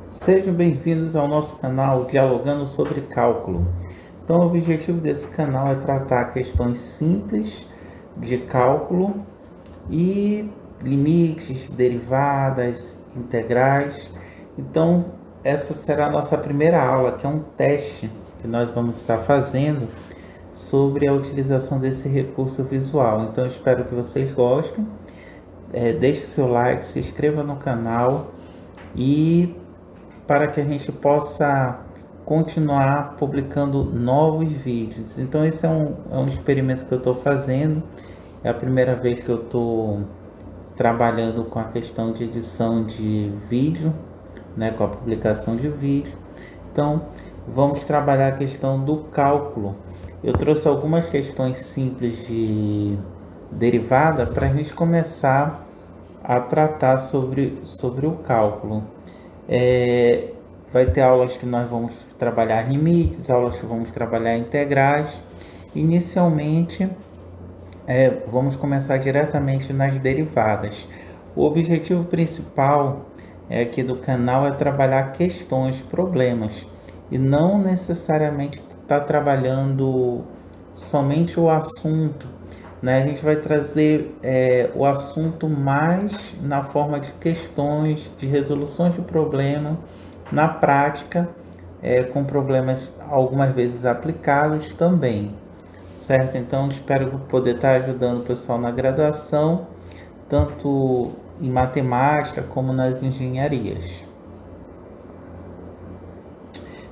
Sejam bem-vindos ao nosso canal Dialogando sobre Cálculo. Então, o objetivo desse canal é tratar questões simples de cálculo e limites, derivadas, integrais. Então, essa será a nossa primeira aula, que é um teste que nós vamos estar fazendo sobre a utilização desse recurso visual. Então, eu espero que vocês gostem. Deixe seu like, se inscreva no canal e para que a gente possa continuar publicando novos vídeos. Então esse é um experimento que eu estou fazendo, é a primeira vez que eu estou trabalhando com a questão de edição de vídeo, né, com a publicação de vídeo. Então vamos trabalhar a questão do cálculo. Eu trouxe algumas questões simples de derivada para a gente começar a tratar sobre o cálculo. Vai ter aulas que nós vamos trabalhar limites, aulas que vamos trabalhar integrais. Inicialmente, vamos começar diretamente nas derivadas. O objetivo principal aqui do canal é trabalhar questões, problemas, e não necessariamente estar trabalhando somente o assunto, né? A gente vai trazer o assunto mais na forma de questões, de resoluções de problema, na prática, com problemas algumas vezes aplicados também, certo? Então, espero poder estar ajudando o pessoal na graduação, tanto em matemática como nas engenharias.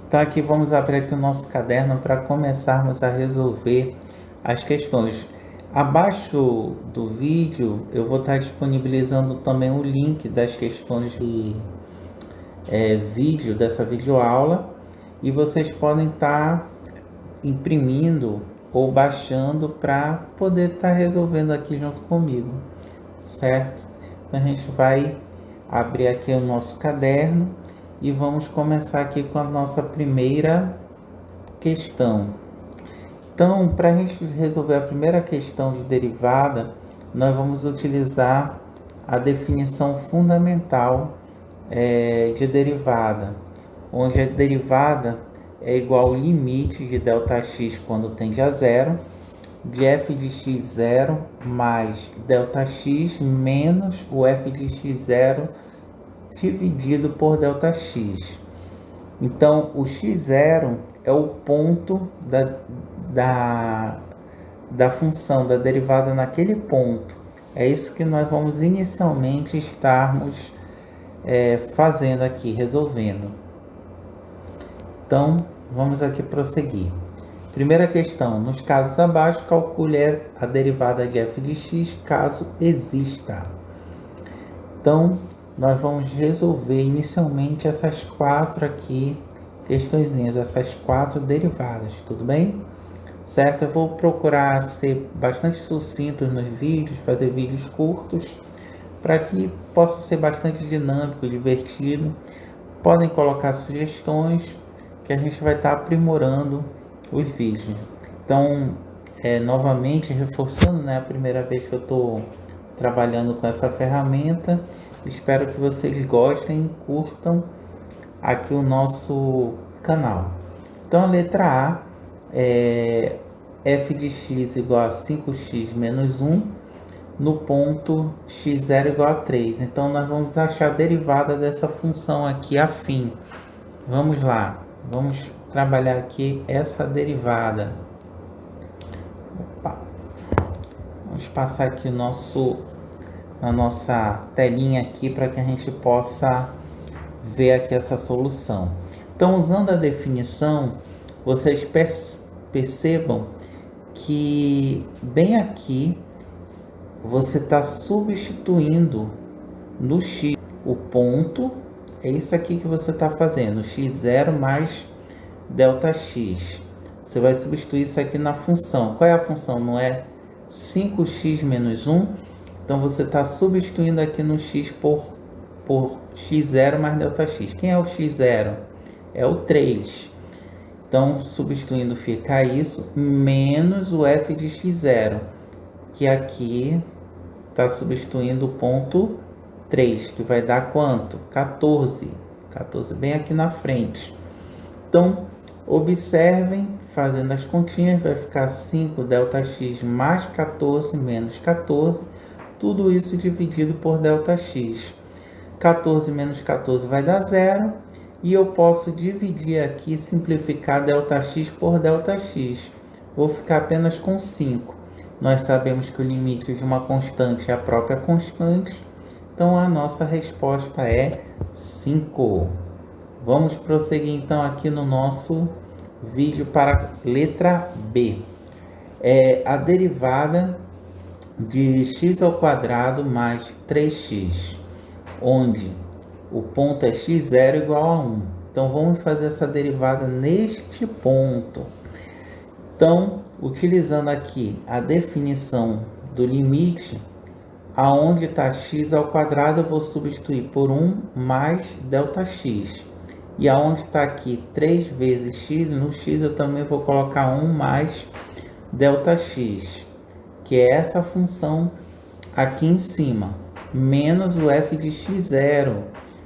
Então, aqui vamos abrir aqui o nosso caderno para começarmos a resolver as questões. Abaixo do vídeo eu vou estar disponibilizando também o link das questões de vídeo dessa videoaula, e vocês podem estar imprimindo ou baixando para poder estar resolvendo aqui junto comigo, certo? Então a gente vai abrir aqui o nosso caderno e vamos começar aqui com a nossa primeira questão. Então, para a gente resolver a primeira questão de derivada, nós vamos utilizar a definição fundamental de derivada, onde a derivada é igual ao limite de ΔX quando tende a zero, de f de x0 mais ΔX menos o f de x0 dividido por ΔX. Então, o x0 é o ponto da função, da derivada naquele ponto. É isso que nós vamos inicialmente estarmos fazendo aqui, resolvendo. Então, vamos aqui prosseguir. Primeira questão, nos casos abaixo, calcule a derivada de f de x caso exista. Então, nós vamos resolver inicialmente essas quatro aqui, questõezinhas, essas quatro derivadas, tudo bem? Certo? Eu vou procurar ser bastante sucinto nos vídeos, fazer vídeos curtos, para que possa ser bastante dinâmico, divertido. Podem colocar sugestões que a gente vai estar aprimorando os vídeos. Então, novamente reforçando, né, a primeira vez que eu estou trabalhando com essa ferramenta, espero que vocês gostem e curtam aqui o nosso canal. Então, a letra A é f de x igual a 5x menos 1 no ponto x0 igual a 3. Então, nós vamos achar a derivada dessa função aqui afim. Vamos lá, vamos trabalhar aqui essa derivada. Opa. Vamos passar aqui na nossa telinha aqui para que a gente possa ver aqui essa solução. Então, usando a definição, vocês percebam que bem aqui você está substituindo no x o ponto, é isso aqui que você está fazendo, x0 mais ΔX. Você vai substituir isso aqui na função. Qual é a função? Não é 5x menos 1? Então você está substituindo aqui no x por x0 mais ΔX. Quem é o x0? É o 3. Então, substituindo fica isso, menos o f de x0, que aqui está substituindo o ponto 3, que vai dar quanto? 14. 14 bem aqui na frente. Então, observem, fazendo as continhas, vai ficar 5 ΔX mais 14 menos 14, tudo isso dividido por ΔX. 14 menos 14 vai dar 0, e eu posso dividir aqui, simplificar ΔX por ΔX. Vou ficar apenas com 5. Nós sabemos que o limite de uma constante é a própria constante, então a nossa resposta é 5. Vamos prosseguir então aqui no nosso vídeo para a letra B. A derivada de x² mais 3x, onde o ponto é x0 igual a 1. Então, vamos fazer essa derivada neste ponto. Então, utilizando aqui a definição do limite, aonde está x², eu vou substituir por 1 mais ΔX. E aonde está aqui 3 vezes x, no x eu também vou colocar 1 mais ΔX, que é essa função aqui em cima, menos o f de x0.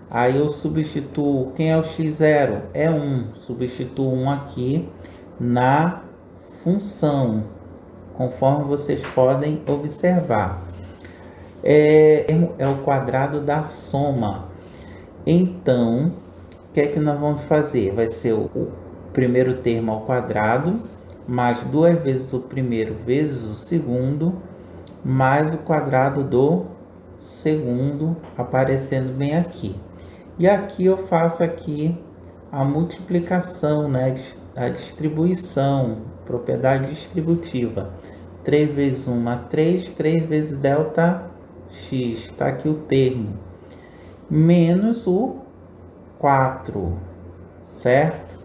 Aí eu substituo, quem é o x0? É 1. Substituo 1 aqui na função, conforme vocês podem observar. É o quadrado da soma. Então, o que é que nós vamos fazer? Vai ser o primeiro termo ao quadrado, mais 2 vezes o primeiro vezes o segundo, mais o quadrado do segundo, aparecendo bem aqui. E aqui eu faço aqui a multiplicação, né, a distribuição, propriedade distributiva. 3 vezes 1 a 3, 3 vezes ΔX, está aqui o termo, menos o 4, certo?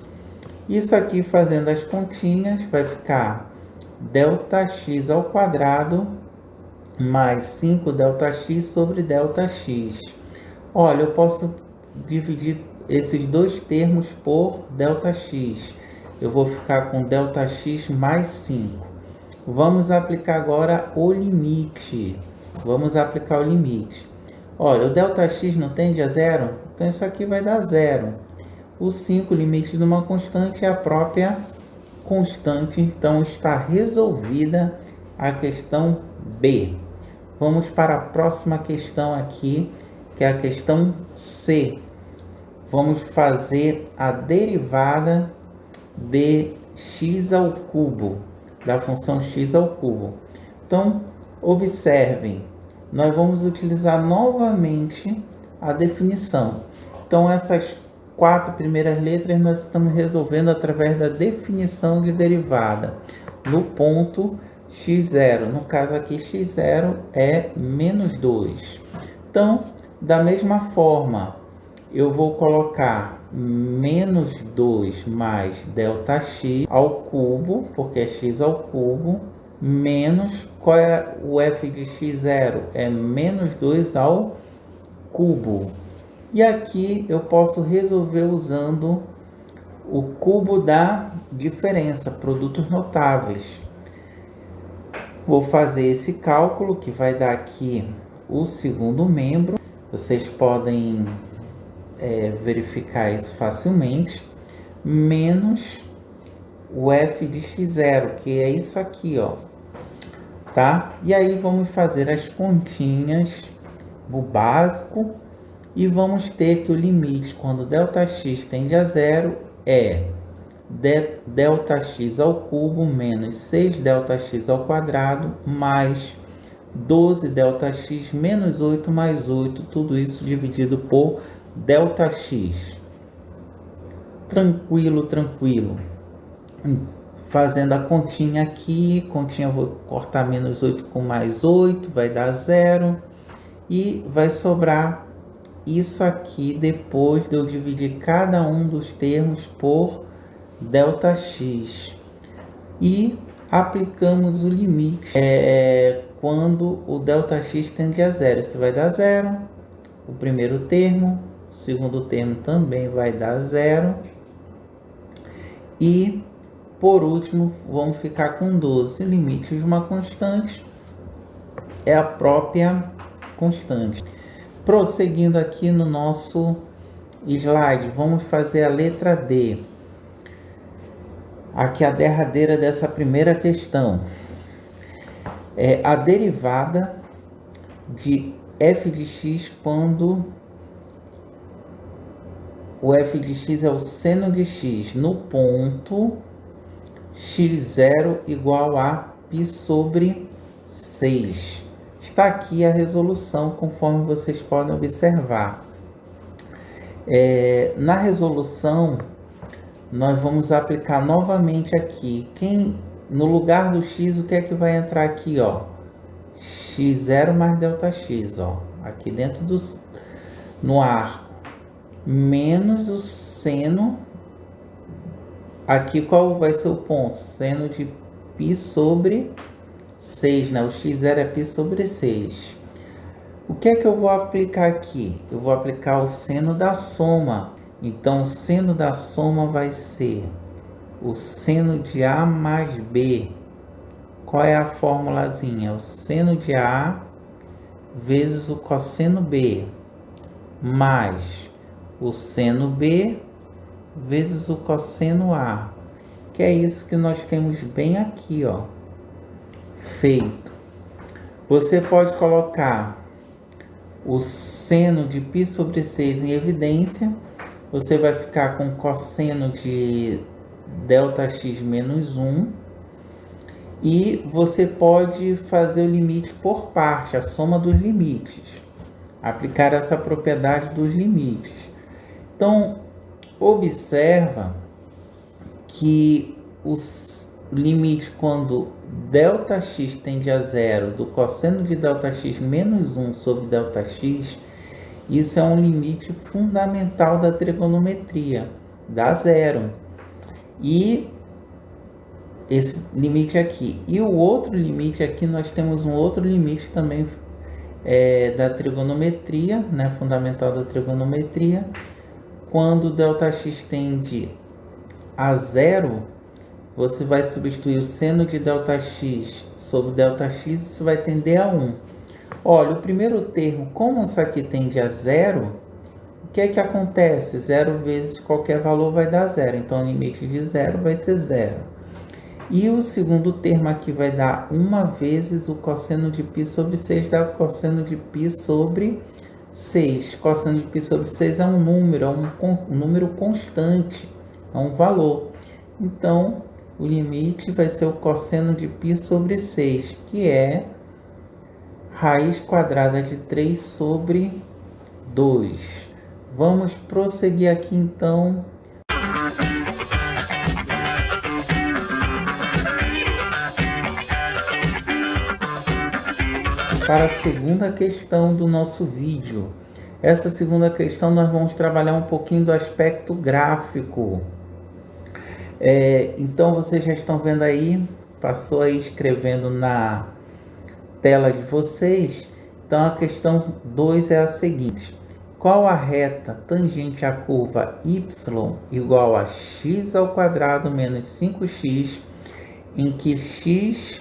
Isso aqui, fazendo as continhas, vai ficar ΔX² mais 5 ΔX sobre ΔX. Olha, eu posso dividir esses dois termos por ΔX. Eu vou ficar com ΔX mais 5. Vamos aplicar agora o limite. Vamos aplicar o limite. Olha, o ΔX não tende a zero? Então, isso aqui vai dar zero. O 5, limite de uma constante, é a própria constante. Então, está resolvida a questão B. Vamos para a próxima questão aqui, que é a questão C. Vamos fazer a derivada de x², da função x². Então, observem, nós vamos utilizar novamente a definição. Então, essas 4 primeiras letras nós estamos resolvendo através da definição de derivada no ponto x0. No caso aqui, x0 é menos 2. Então, da mesma forma, eu vou colocar menos 2 mais ΔX ao cubo, porque é x², menos, qual é o f de x0? É menos 2 ao cubo. E aqui eu posso resolver usando o cubo da diferença, produtos notáveis. Vou fazer esse cálculo, que vai dar aqui o segundo membro. Vocês podem verificar isso facilmente. Menos o f de x0, que é isso aqui, ó. Tá? E aí vamos fazer as continhas, o básico. E vamos ter que o limite, quando ΔX tende a zero, é ΔX² menos 6ΔX² mais 12ΔX menos 8 mais 8, tudo isso dividido por ΔX. Tranquilo, tranquilo. Fazendo a continha aqui, continha, vou cortar menos 8 com mais 8, vai dar 0. E vai sobrar isso aqui depois de eu dividir cada um dos termos por ΔX. E aplicamos o limite quando o ΔX tende a zero. Isso vai dar 0. O primeiro termo, o segundo termo também vai dar 0. E, por último, vamos ficar com 12. O limite de uma constante é a própria constante. Prosseguindo aqui no nosso slide, vamos fazer a letra D. Aqui a derradeira dessa primeira questão. É a derivada de f de x quando o f de x é o seno de x no ponto x0 igual a π sobre 6. Está aqui a resolução, conforme vocês podem observar. Na resolução, nós vamos aplicar novamente aqui. No lugar do x, o que é que vai entrar aqui, ó? x0 mais ΔX, ó. Aqui dentro no arco. Menos o seno. Aqui qual vai ser o ponto? Seno de π sobre 6, né? O x0 é π sobre 6. O que é que eu vou aplicar aqui? Eu vou aplicar o seno da soma. Então, o seno da soma vai ser o seno de A mais B. Qual é a formulazinha? O seno de A vezes o cosseno B, mais o seno B vezes o cosseno A. Que é isso que nós temos bem aqui, ó. Feito. Você pode colocar o seno de π sobre 6 em evidência. Você vai ficar com cosseno de ΔX menos 1. E você pode fazer o limite por parte, a soma dos limites. Aplicar essa propriedade dos limites. Então, observa que os limites quando ΔX tende a zero do cosseno de ΔX menos 1 sobre ΔX, isso é um limite fundamental da trigonometria, dá zero. E esse limite aqui. E o outro limite aqui, nós temos um outro limite também da trigonometria, né, fundamental da trigonometria. Quando ΔX tende a zero, você vai substituir o seno de ΔX sobre ΔX, isso vai tender a 1. Olha, o primeiro termo, como isso aqui tende a zero, o que é que acontece? Zero vezes qualquer valor vai dar zero. Então, o limite de zero vai ser zero. E o segundo termo aqui vai dar 1 vezes o cosseno de π sobre 6, dá cosseno de π sobre 6. Cosseno de π sobre 6 é um número, é um número constante, é um valor. Então, o limite vai ser o cosseno de π sobre 6, que é raiz quadrada de 3 sobre 2. Vamos prosseguir aqui, então. Para a segunda questão do nosso vídeo. Essa segunda questão nós vamos trabalhar um pouquinho do aspecto gráfico. Então vocês já estão vendo aí, passou aí escrevendo na tela de vocês. Então a questão 2 é a seguinte: qual a reta tangente à curva y igual a x ao quadrado menos 5x, em que x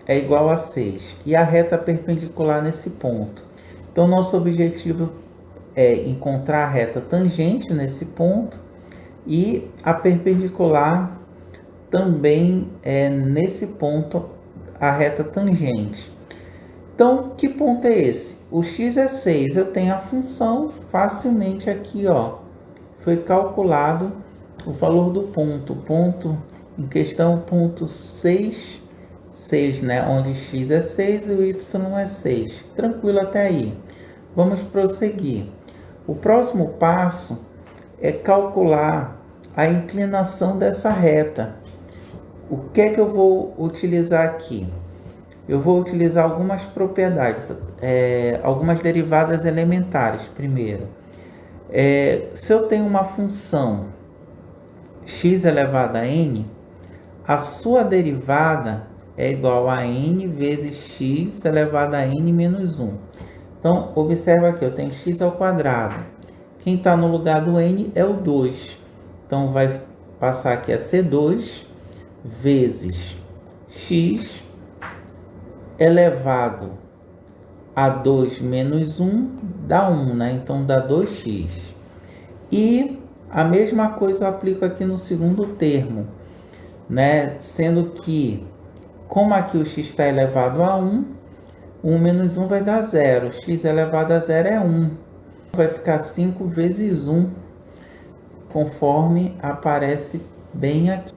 é igual a 6, e a reta perpendicular nesse ponto? Então nosso objetivo é encontrar a reta tangente nesse ponto e a perpendicular também nesse ponto, a reta tangente. Então, que ponto é esse? O x é 6, eu tenho a função facilmente aqui, ó. Foi calculado o valor do ponto. Ponto em questão, ponto 6, né? Onde x é 6 e o y é 6. Tranquilo até aí. Vamos prosseguir. O próximo passo é calcular a inclinação dessa reta. O que é que eu vou utilizar aqui? Eu vou utilizar algumas propriedades, algumas derivadas elementares. Primeiro, se eu tenho uma função x elevado a n, a sua derivada é igual a n vezes x elevado a n menos 1. Então, observa aqui, eu tenho x ao quadrado. Quem está no lugar do n é o 2. Então, vai passar aqui a ser 2 vezes x elevado a 2 menos 1 dá 1, né? Então dá 2x. E a mesma coisa eu aplico aqui no segundo termo, né? Sendo que, como aqui o x está elevado a 1, 1 menos 1 vai dar 0. X elevado a 0 é 1. Vai ficar 5 vezes 1, conforme aparece bem aqui.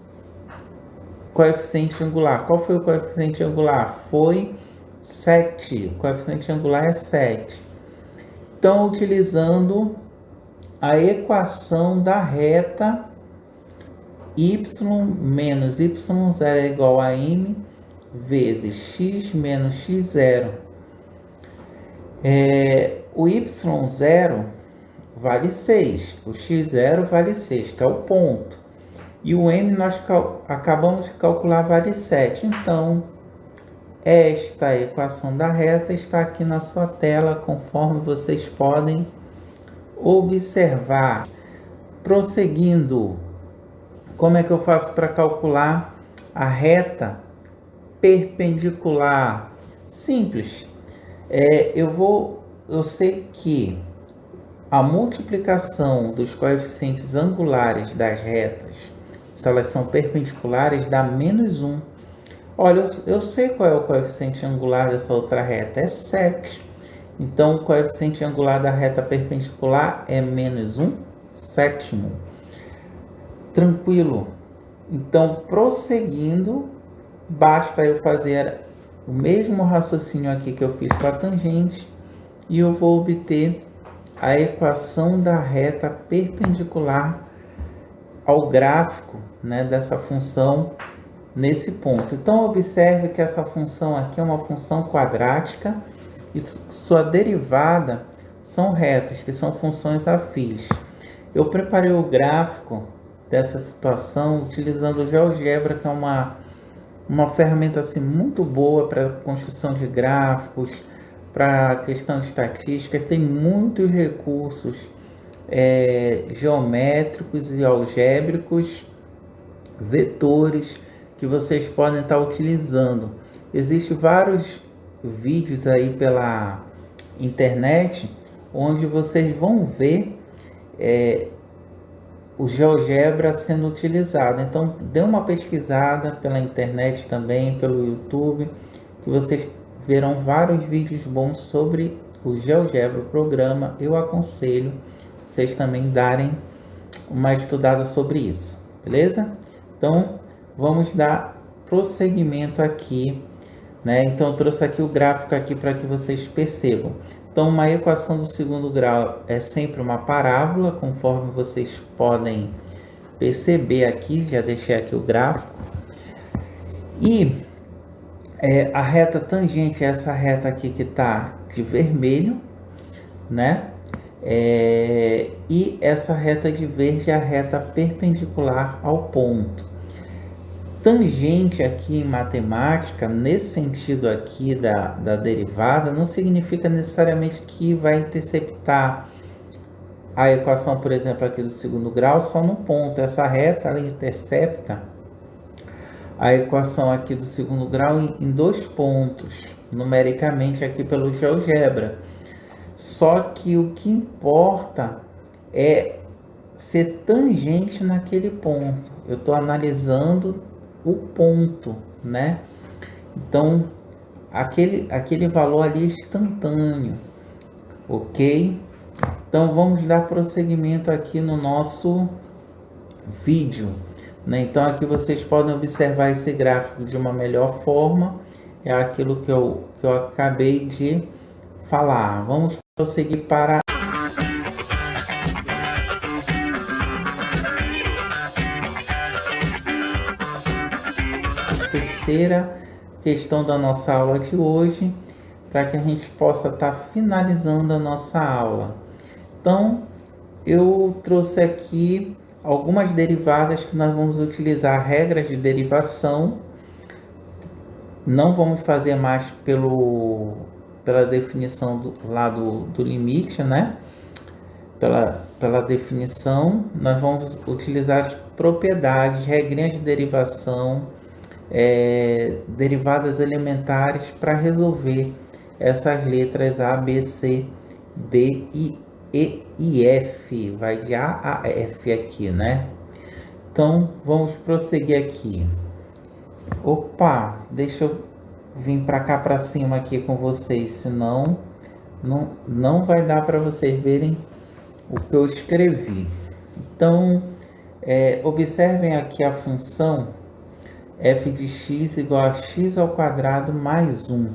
Coeficiente angular. Qual foi o coeficiente angular? Foi 7. O coeficiente angular é 7. Então, utilizando a equação da reta y menos y0 é igual a m vezes x menos x0. O y0 vale 6, o x0 vale 6, que é o ponto. E o m nós acabamos de calcular vale 7. Então, esta equação da reta está aqui na sua tela, conforme vocês podem observar. Prosseguindo, como é que eu faço para calcular a reta perpendicular? Simples. Eu sei que a multiplicação dos coeficientes angulares das retas, se elas são perpendiculares, dá menos 1. Olha, eu sei qual é o coeficiente angular dessa outra reta, é 7. Então, o coeficiente angular da reta perpendicular é menos 1 sétimo. Tranquilo. Então, prosseguindo, basta eu fazer o mesmo raciocínio aqui que eu fiz com a tangente e eu vou obter a equação da reta perpendicular ao gráfico, né, dessa função nesse ponto. Então, observe que essa função aqui é uma função quadrática e sua derivada são retas, que são funções afins. Eu preparei o gráfico dessa situação utilizando o GeoGebra, que é uma ferramenta assim, muito boa para construção de gráficos, para questão estatística. Tem muitos recursos geométricos e algébricos, vetores, que vocês podem estar utilizando. Existem vários vídeos aí pela internet onde vocês vão ver o GeoGebra sendo utilizado. Então, dê uma pesquisada pela internet também, pelo YouTube, que vocês verão vários vídeos bons sobre o GeoGebra, o programa. Eu aconselho vocês também darem uma estudada sobre isso, beleza? Então, vamos dar prosseguimento aqui, né? Então, eu trouxe aqui o gráfico aqui para que vocês percebam. Então, uma equação do segundo grau é sempre uma parábola, conforme vocês podem perceber aqui. Já deixei aqui o gráfico. E a reta tangente é essa reta aqui que está de vermelho, né? E essa reta de verde é a reta perpendicular ao ponto. Tangente aqui em matemática, nesse sentido aqui da derivada, não significa necessariamente que vai interceptar a equação, por exemplo, aqui do segundo grau só no ponto. Essa reta ela intercepta a equação aqui do segundo grau em 2 pontos, numericamente aqui pelo GeoGebra. Só que o que importa é ser tangente naquele ponto. Eu estou analisando o ponto, né? Então, aquele valor ali é instantâneo, ok? Então, vamos dar prosseguimento aqui no nosso vídeo, né? Então, aqui vocês podem observar esse gráfico de uma melhor forma. É aquilo que eu acabei de falar. Vamos prosseguir para terceira questão da nossa aula de hoje, para que a gente possa estar finalizando a nossa aula. Então, eu trouxe aqui algumas derivadas que nós vamos utilizar regras de derivação. Não vamos fazer mais pela definição do limite, né? Pela definição, nós vamos utilizar propriedades, regrinhas de derivação, derivadas elementares para resolver essas letras A, B, C, D, E e F. Vai de A a F aqui, né? Então, vamos prosseguir aqui. Opa, deixa eu vir para cá para cima aqui com vocês, senão não vai dar para vocês verem o que eu escrevi. Então, observem aqui a função f de x igual a x ao quadrado mais 1.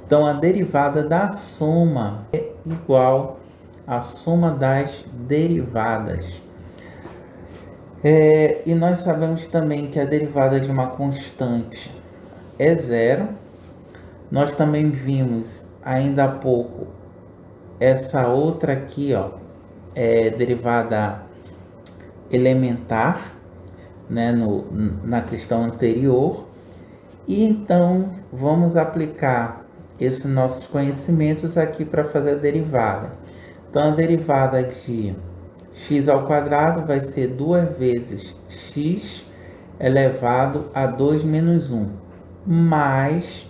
Então, a derivada da soma é igual à soma das derivadas. E nós sabemos também que a derivada de uma constante é zero. Nós também vimos ainda há pouco essa outra aqui, ó, derivada elementar, né, na questão anterior. E então vamos aplicar esses nossos conhecimentos aqui para fazer a derivada. Então a derivada de x ao quadrado vai ser 2 vezes x elevado a 2 menos 1, mais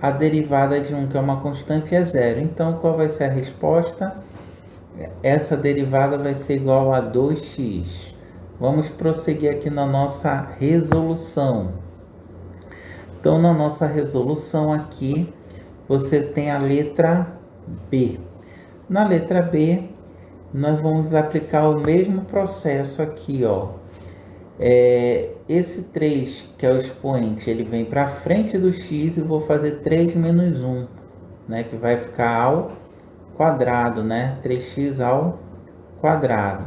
a derivada de 1, que é uma constante, é zero. Então, qual vai ser a resposta? Essa derivada vai ser igual a 2x. Vamos prosseguir aqui na nossa resolução. Então, na nossa resolução aqui, você tem a letra B. Na letra B, nós vamos aplicar o mesmo processo aqui, ó. Esse 3, que é o expoente, ele vem para frente do x, e vou fazer 3 menos 1, né, que vai ficar ao quadrado, né, 3x ao quadrado.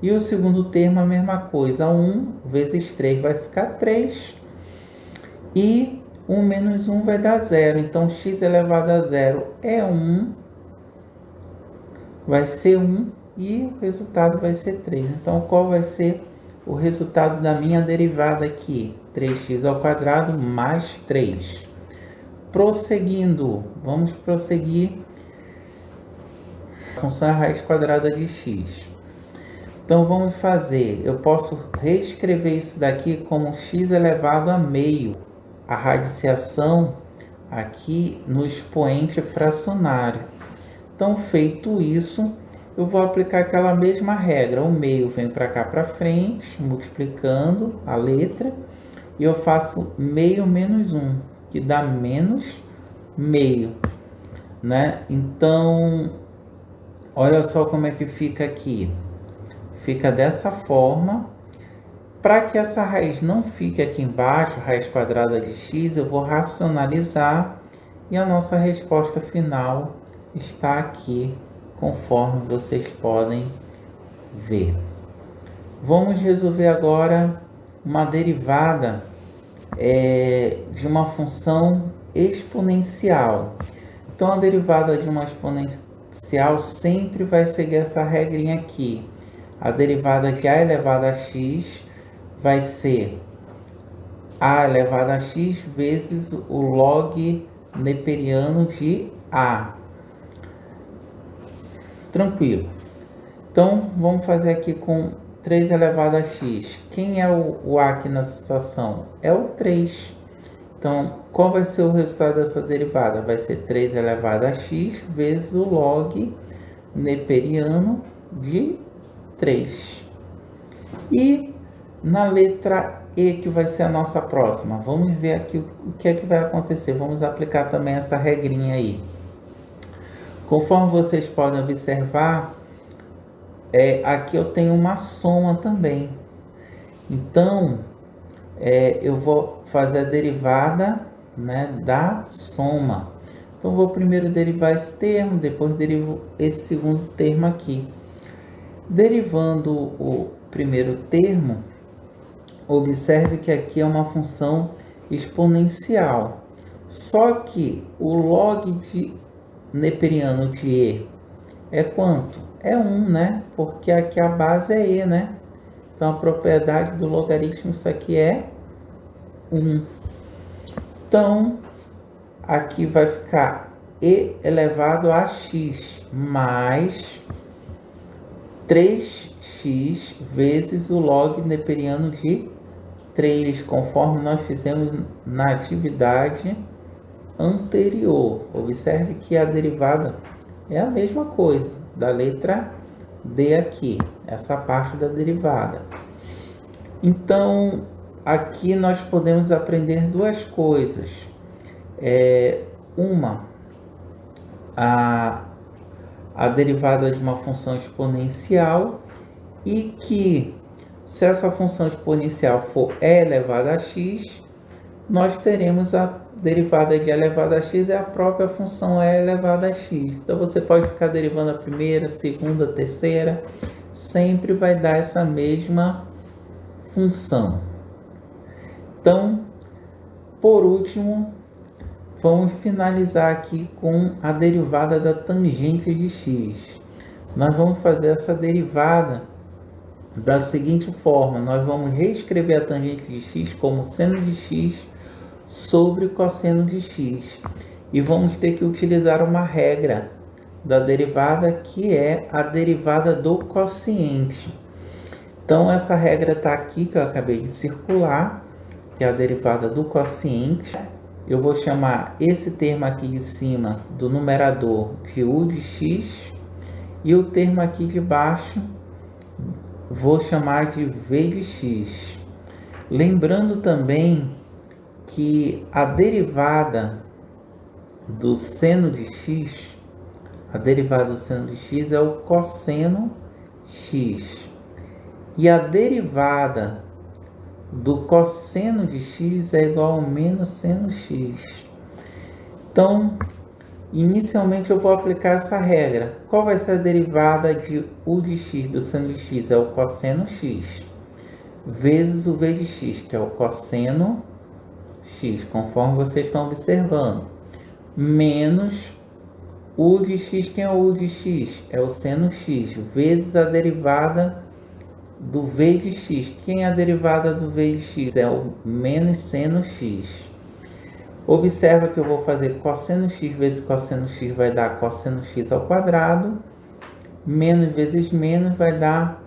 E o segundo termo, a mesma coisa, 1 vezes 3 vai ficar 3, e 1 menos 1 vai dar 0, então x elevado a 0 é 1, vai ser 1, e o resultado vai ser 3. Então, qual vai ser o resultado da minha derivada aqui? 3x ao quadrado mais 3. Prosseguindo, vamos prosseguir. Função a raiz quadrada de x. Então, vamos fazer, eu posso reescrever isso daqui como x elevado a meio. A radiciação aqui no expoente fracionário. Então, feito isso, eu vou aplicar aquela mesma regra. O meio vem para cá para frente, multiplicando a letra. E eu faço meio menos 1, que dá menos meio, né? Então, olha só como é que fica aqui. Fica dessa forma. Para que essa raiz não fique aqui embaixo, raiz quadrada de x, eu vou racionalizar. E a nossa resposta final está aqui, conforme vocês podem ver. Vamos resolver agora uma derivada de uma função exponencial. Então, a derivada de uma exponencial sempre vai seguir essa regrinha aqui. A derivada de a elevado a x vai ser a elevado a x vezes o log neperiano de a. Tranquilo. Então, vamos fazer aqui com 3 elevado a x. Quem é o a aqui na situação? É o 3. Então, qual vai ser o resultado dessa derivada? Vai ser 3 elevado a x vezes o log neperiano de 3. E na letra E, que vai ser a nossa próxima, vamos ver aqui o que é que vai acontecer. Vamos aplicar também essa regrinha aí. Conforme vocês podem observar, aqui eu tenho uma soma também. Então, eu vou fazer a derivada, né, da soma. Então, vou primeiro derivar esse termo, depois derivo esse segundo termo aqui. Derivando o primeiro termo, observe que aqui é uma função exponencial. Só que o log de neperiano de E é quanto? É 1, né? Porque aqui a base é E, né? Então, a propriedade do logaritmo, isso aqui é 1. Então, aqui vai ficar E elevado a x mais 3x vezes o log neperiano de 3, conforme nós fizemos na atividade anterior. Observe que a derivada é a mesma coisa da letra D aqui, essa parte da derivada. Então, aqui nós podemos aprender duas coisas. A derivada de uma função exponencial, e que se essa função exponencial for e elevado a x, nós teremos a derivada de e elevado a x é a própria função e elevado a x. Então você pode ficar derivando a primeira, segunda, terceira, sempre vai dar essa mesma função. Então, por último, vamos finalizar aqui com a derivada da tangente de x. Nós vamos fazer essa derivada da seguinte forma: nós vamos reescrever a tangente de x como seno de x sobre cosseno de x. E vamos ter que utilizar uma regra da derivada, que é a derivada do quociente. Então, essa regra está aqui, que eu acabei de circular, que é a derivada do quociente. Eu vou chamar esse termo aqui de cima do numerador de u de x, e o termo aqui de baixo vou chamar de v de x. Lembrando também que a derivada do seno de x, é o cosseno x. E a derivada do cosseno de x é igual ao menos seno x. Então, inicialmente eu vou aplicar essa regra. Qual vai ser a derivada de u de x do seno de x? É o cosseno x, vezes o v de x, que é o cosseno x, conforme vocês estão observando, menos u de x. Quem é o u de x? É o seno x, vezes a derivada do v de x. Quem é a derivada do v de x? É o menos seno x. Observa que eu vou fazer cosseno x vezes cosseno x, vai dar cosseno x ao quadrado, menos vezes menos vai dar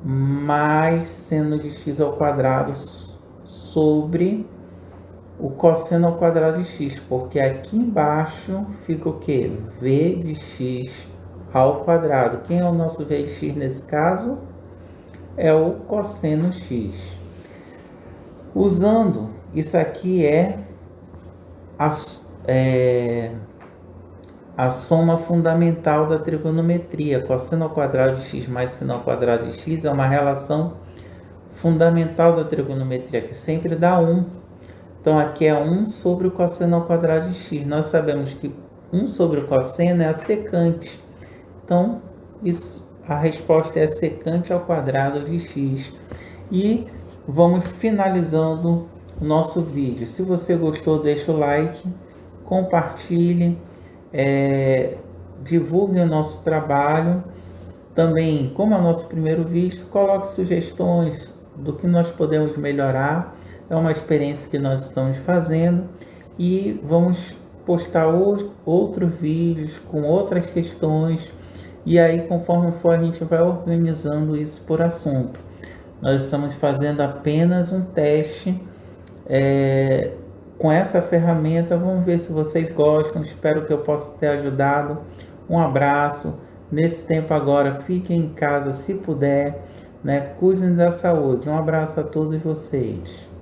mais seno de x ao quadrado sobre o cosseno ao quadrado de x, porque aqui embaixo fica o que? V de x ao quadrado. Quem é o nosso v de x nesse caso? É o cosseno x. Usando isso aqui a soma fundamental da trigonometria. Cosseno ao quadrado de x mais seno ao quadrado de x é uma relação fundamental da trigonometria, que sempre dá 1. Então, aqui é 1 sobre o cosseno ao quadrado de x. Nós sabemos que 1 sobre o cosseno é a secante. Então, a resposta é a secante ao quadrado de x. E vamos finalizando o nosso vídeo. Se você gostou, deixa o like, compartilhe, divulgue o nosso trabalho. Também, como é o nosso primeiro vídeo, coloque sugestões do que nós podemos melhorar. É uma experiência que nós estamos fazendo e vamos postar outros vídeos com outras questões, e aí conforme for a gente vai organizando isso por assunto. Nós estamos fazendo apenas um teste com essa ferramenta. Vamos ver se vocês gostam. Espero que eu possa ter ajudado. Um abraço. Nesse tempo agora, fiquem em casa se puder, né? Cuidem da saúde. Um abraço a todos vocês.